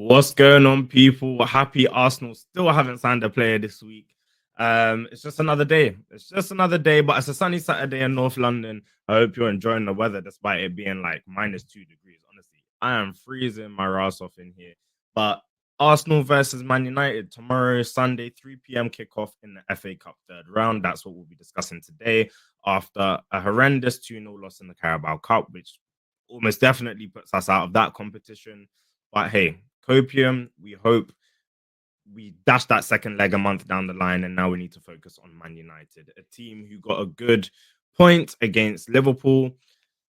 What's going on, people? Happy Arsenal still haven't signed a player this week. It's just another day. It's just another day, but it's a sunny Saturday in North London. I hope you're enjoying the weather despite it being like -2 degrees. Honestly, I am freezing my ass off in here. But Arsenal versus Man United tomorrow, Sunday, 3 p.m. kickoff in the FA Cup third round. That's what we'll be discussing today after a horrendous 2-0 loss in the Carabao Cup, which almost definitely puts us out of that competition. But hey, Copium, we hope we dash that second leg a month down the line, and now we need to focus on Man United, a team who got a good point against Liverpool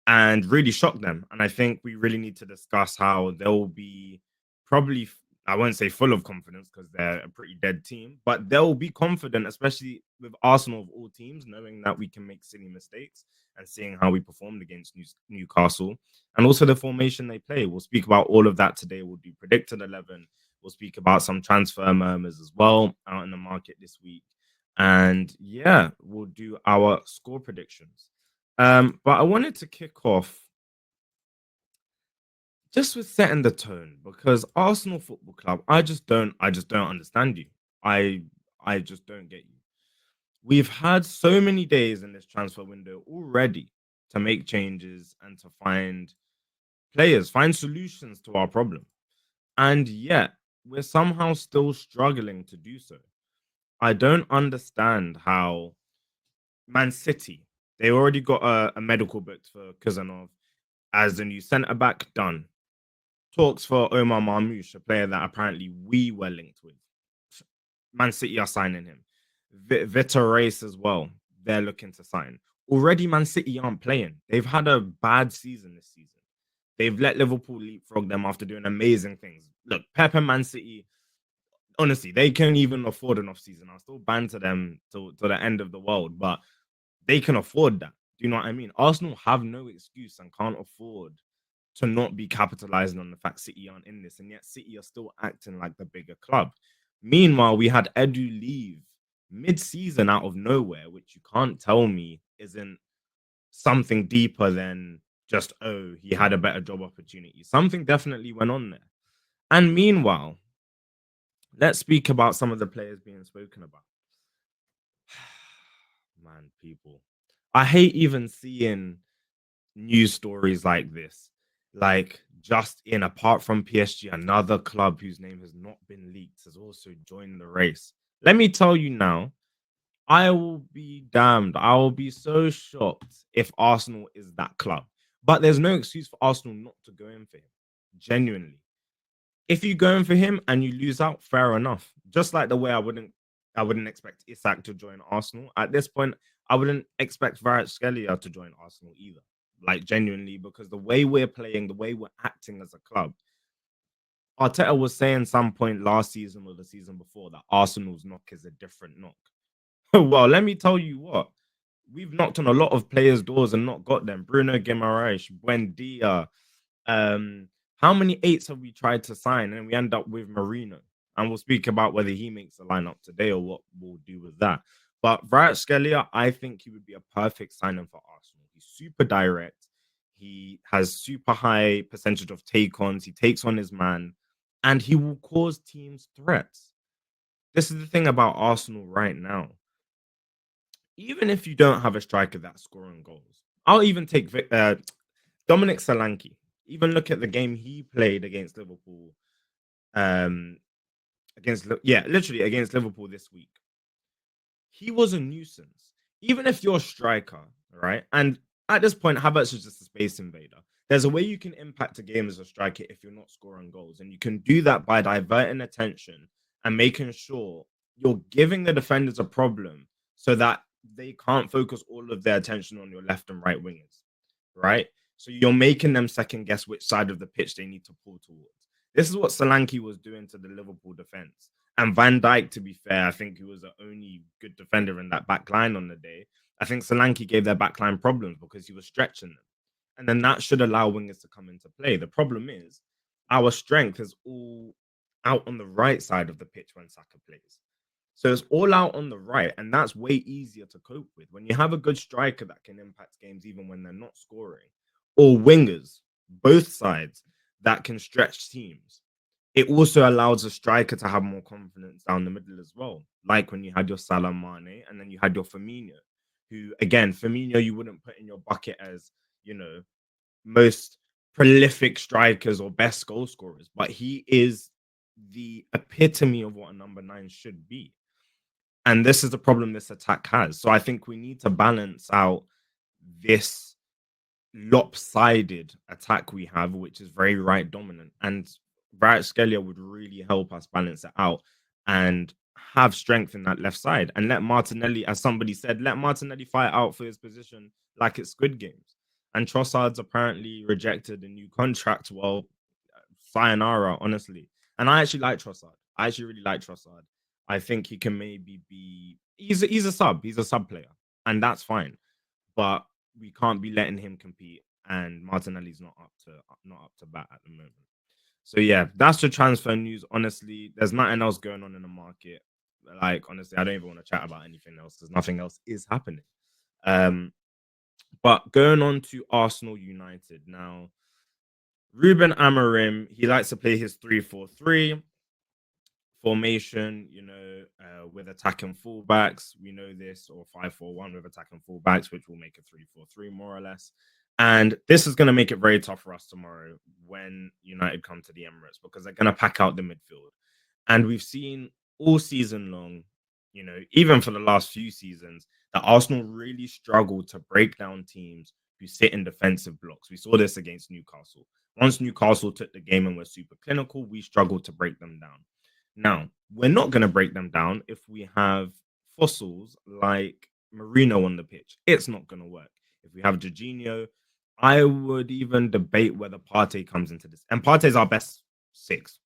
and really shocked them. And I think we really need to discuss how they'll be probably, I won't say full of confidence because they're a pretty dead team, but they'll be confident, especially with Arsenal of all teams, knowing that we can make silly mistakes and seeing how we performed against Newcastle and also the formation they play. We'll speak about all of that today. We'll do predicted 11. We'll speak about some transfer murmurs as well out in the market this week. And yeah, we'll do our score predictions. But I wanted to kick off just with setting the tone because Arsenal Football Club, I just don't understand you. I I just don't get you. We've had so many days in this transfer window already to make changes and to find players, find solutions to our problem. And yet we're somehow still struggling to do so. I don't understand how Man City, they already got a medical booked for Kuzanov as the new centre back done. Talks for Omar Marmoush, a player that apparently we were linked with. Man City are signing him. Vitor Reis as well. They're looking to sign. Already, Man City aren't playing. They've had a bad season this season. They've let Liverpool leapfrog them after doing amazing things. Look, Pep and Man City, honestly, they can't even afford an off season. I'll still banter them to the end of the world, but they can afford that. Do you know what I mean? Arsenal have no excuse and can't afford to not be capitalizing on the fact City aren't in this, and yet City are still acting like the bigger club. Meanwhile, we had Edu leave mid-season out of nowhere, which you can't tell me isn't something deeper than just, oh, he had a better job opportunity. Something definitely went on there. And meanwhile, let's speak about some of the players being spoken about. Man, people. I hate even seeing news stories like this. Like, just in, apart from PSG, another club whose name has not been leaked has also joined the race. Let me tell you now, I will be damned. I will be so shocked if Arsenal is that club. But there's no excuse for Arsenal not to go in for him. Genuinely. If you go in for him and you lose out, fair enough. Just like the way I wouldn't expect Isak to join Arsenal. At this point, I wouldn't expect Kvaratskhelia to join Arsenal either. Like genuinely, because the way we're playing, the way we're acting as a club, Arteta was saying some point last season or the season before that Arsenal's knock is a different knock. Well, let me tell you what. We've knocked on a lot of players' doors and not got them. Bruno Guimaraes, Buendia. Um, how many eights have we tried to sign and we end up with Marino? And we'll speak about whether he makes the lineup today or what we'll do with that. But Kvaratskhelia, I think he would be a perfect signing for Arsenal. He's super direct. He has super high percentage of take-ons. He takes on his man, and he will cause teams threats. This is the thing about Arsenal right now. Even if you don't have a striker that's scoring goals, I'll even take Dominic Solanke. Even look at the game he played against Liverpool. Um, literally against Liverpool this week. He was a nuisance. Even if you're a striker, right? And at this point, Havertz is just a space invader. There's a way you can impact a game as a striker if you're not scoring goals, and you can do that by diverting attention and making sure you're giving the defenders a problem so that they can't focus all of their attention on your left and right wingers, right? So you're making them second guess which side of the pitch they need to pull towards. This is what Solanke was doing to the Liverpool defense. And Van Dijk, to be fair, I think he was the only good defender in that back line on the day. I think Solanke gave their back line problems because he was stretching them. And then that should allow wingers to come into play. The problem is our strength is all out on the right side of the pitch when Saka plays. So it's all out on the right, and that's way easier to cope with. When you have a good striker that can impact games even when they're not scoring, or wingers, both sides that can stretch teams. it also allows a striker to have more confidence down the middle as well. Like when you had your Salah Mane and then you had your Firmino, who again, Firmino you wouldn't put in your bucket as, you know, most prolific strikers or best goal scorers, but he is the epitome of what a number 9 should be. And this is the problem this attack has. So I think we need to balance out this lopsided attack we have, which is very right dominant. And Scalia would really help us balance it out and have strength in that left side. And let Martinelli, as somebody said, let Martinelli fight out for his position like it's Squid Games. And Trossard's apparently rejected a new contract. Well, sayonara, honestly. And I actually like Trossard. I actually really like Trossard. I think he can maybe be. He's a sub. He's a sub player, and that's fine. But we can't be letting him compete. And Martinelli's not up to bat at the moment. So yeah, that's the transfer news. Honestly, there's nothing else going on in the market. Like honestly, I don't even want to chat about anything else because nothing else is happening. But going on to Arsenal United now. Ruben Amorim, he likes to play his 3-4-3 formation, with attacking fullbacks. We know this, or 5-4-1 with attacking fullbacks, which will make a 3-4-3 more or less. And this is going to make it very tough for us tomorrow when United come to the Emirates because they're going to pack out the midfield. And we've seen all season long, even for the last few seasons, that Arsenal really struggled to break down teams who sit in defensive blocks. We saw this against Newcastle. Once Newcastle took the game and were super clinical, we struggled to break them down. Now, we're not going to break them down if we have fossils like Marino on the pitch. It's not going to work. If we have Jorginho, I would even debate whether Partey comes into this. And Partey's our best 6.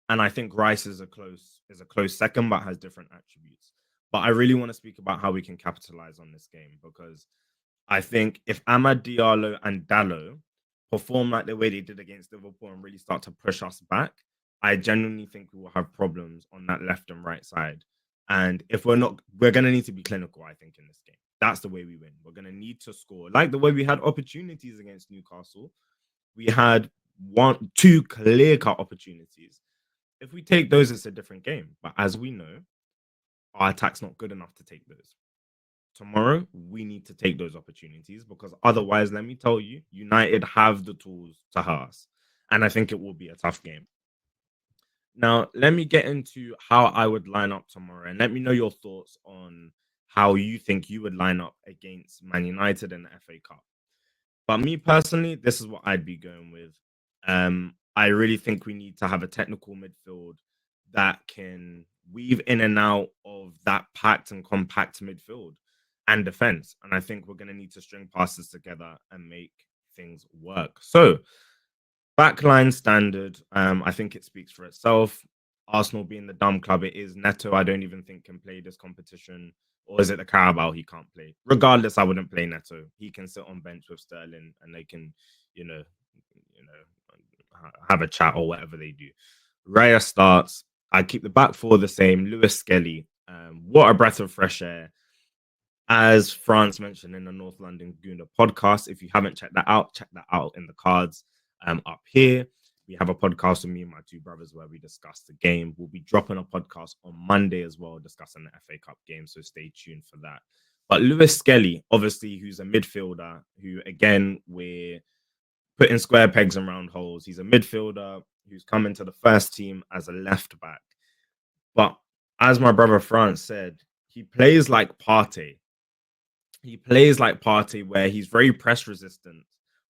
And I think Rice is a close second, but has different attributes. But I really want to speak about how we can capitalize on this game because I think if Amad Diallo and Dallo perform like the way they did against Liverpool and really start to push us back, I genuinely think we will have problems on that left and right side. And if we're not, we're going to need to be clinical, I think, in this game. That's the way we win. We're going to need to score. Like the way we had opportunities against Newcastle, we had 2 clear-cut opportunities. If we take those, it's a different game. But as we know, our attack's not good enough to take those. Tomorrow, we need to take those opportunities because otherwise, let me tell you, United have the tools to hurt us. And I think it will be a tough game. Now, let me get into how I would line up tomorrow and let me know your thoughts on how you think you would line up against Man United in the FA Cup. But me personally, this is what I'd be going with. I really think we need to have a technical midfield that can weave in and out of that packed and compact midfield and defense. And I think we're going to need to string passes together and make things work. So, backline standard, I think it speaks for itself. Arsenal being the dumb club it is, Neto, I don't even think can play this competition. Or is it the Carabao he can't play? Regardless, I wouldn't play Neto. He can sit on bench with Sterling and they can, have a chat or whatever they do. Raya starts. I keep the back four the same. Lewis Skelly. What a breath of fresh air. As France mentioned in the North London Gooner podcast, if you haven't checked that out in the cards up here. We have a podcast with me and my 2 brothers where we discuss the game. We'll be dropping a podcast on Monday as well, discussing the FA Cup game, so stay tuned for that. But Lewis Skelly, obviously, who's a midfielder, who, again, we're putting square pegs and round holes. He's a midfielder who's come into the first team as a left back. But as my brother France said, he plays like Partey. He plays like Partey where he's very press resistant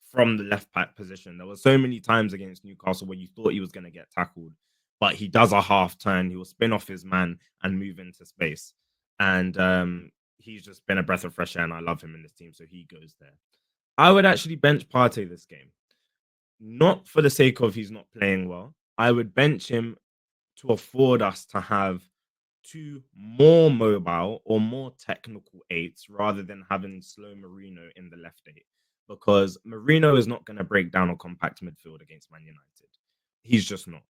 from the left back position. There were so many times against Newcastle where you thought he was going to get tackled, but he does a half turn. He will spin off his man and move into space. And he's just been a breath of fresh air, and I love him in this team, so he goes there. I would actually bench Partey this game. Not for the sake of he's not playing well. I would bench him to afford us to have 2 more mobile or more technical 8s rather than having slow Marino in the left 8. Because Marino is not going to break down a compact midfield against Man United. He's just not.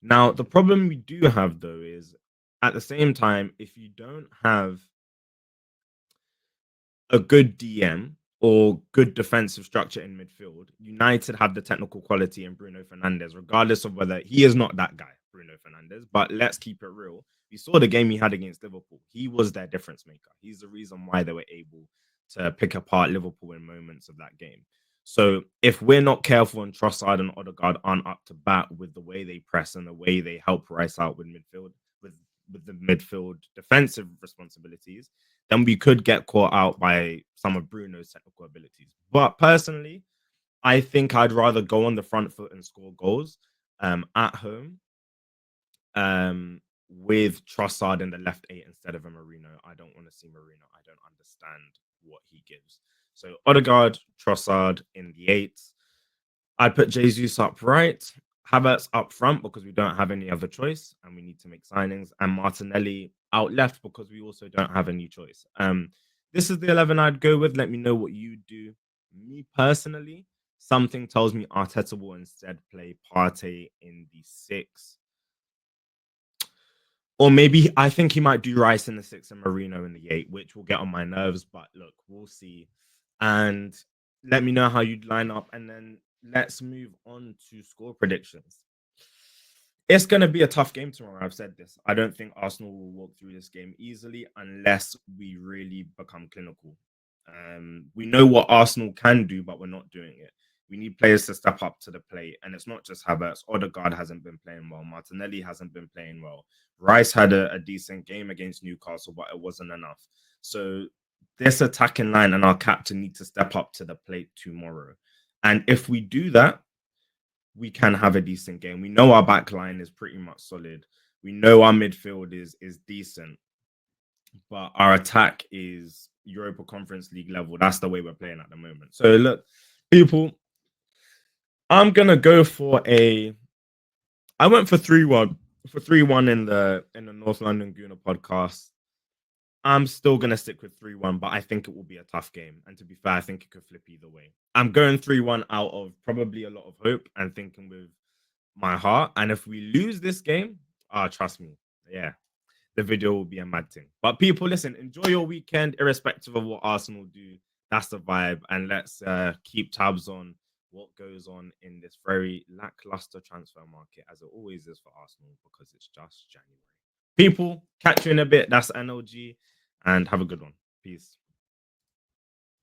Now, the problem we do have, though, is at the same time, if you don't have a good DM, or good defensive structure in midfield, United have the technical quality in Bruno Fernandes, regardless of whether he is not that guy, Bruno Fernandes. But let's keep it real. We saw the game he had against Liverpool. He was their difference maker. He's the reason why they were able to pick apart Liverpool in moments of that game. So if we're not careful and Trossard and Odegaard aren't up to bat with the way they press and the way they help Rice out with midfield, with the midfield defensive responsibilities, then we could get caught out by some of Bruno's technical abilities. But personally, I think I'd rather go on the front foot and score goals at home with Trossard in the left eight instead of a Marino. I don't want to see Marino. I don't understand what he gives. So Odegaard, Trossard in the eights. I'd put Jesus up right, Havertz up front because we don't have any other choice and we need to make signings, and Martinelli out left because we also don't have any choice. This is the 11 I'd go with. Let me know what you do. Me personally, something tells me Arteta will instead play Partey in the 6. Or maybe I think he might do Rice in the 6 and Marino in the 8, which will get on my nerves. But look, we'll see. And let me know how you'd line up. And then let's move on to score predictions. It's going to be a tough game tomorrow. I've said this. I don't think Arsenal will walk through this game easily unless we really become clinical. We know what Arsenal can do, but we're not doing it. We need players to step up to the plate. And it's not just Havertz. Odegaard hasn't been playing well. Martinelli hasn't been playing well. Rice had a decent game against Newcastle, but it wasn't enough. So this attacking line and our captain need to step up to the plate tomorrow. And if we do that, we can have a decent game. We know our back line is pretty much solid. We know our midfield is decent. But our attack is Europa Conference League level. That's the way we're playing at the moment. So look, people, I'm gonna go for I went for 3-1 in the North London Gooner podcast. I'm still gonna stick with 3-1, but I think it will be a tough game. And to be fair, I think it could flip either way. I'm going 3-1 out of probably a lot of hope and thinking with my heart. And if we lose this game, trust me, yeah, the video will be a mad thing. But people, listen, enjoy your weekend, irrespective of what Arsenal do. That's the vibe. And let's keep tabs on what goes on in this very lackluster transfer market, as it always is for Arsenal, because it's just January. People, catch you in a bit. That's NLG, and have a good one. Peace.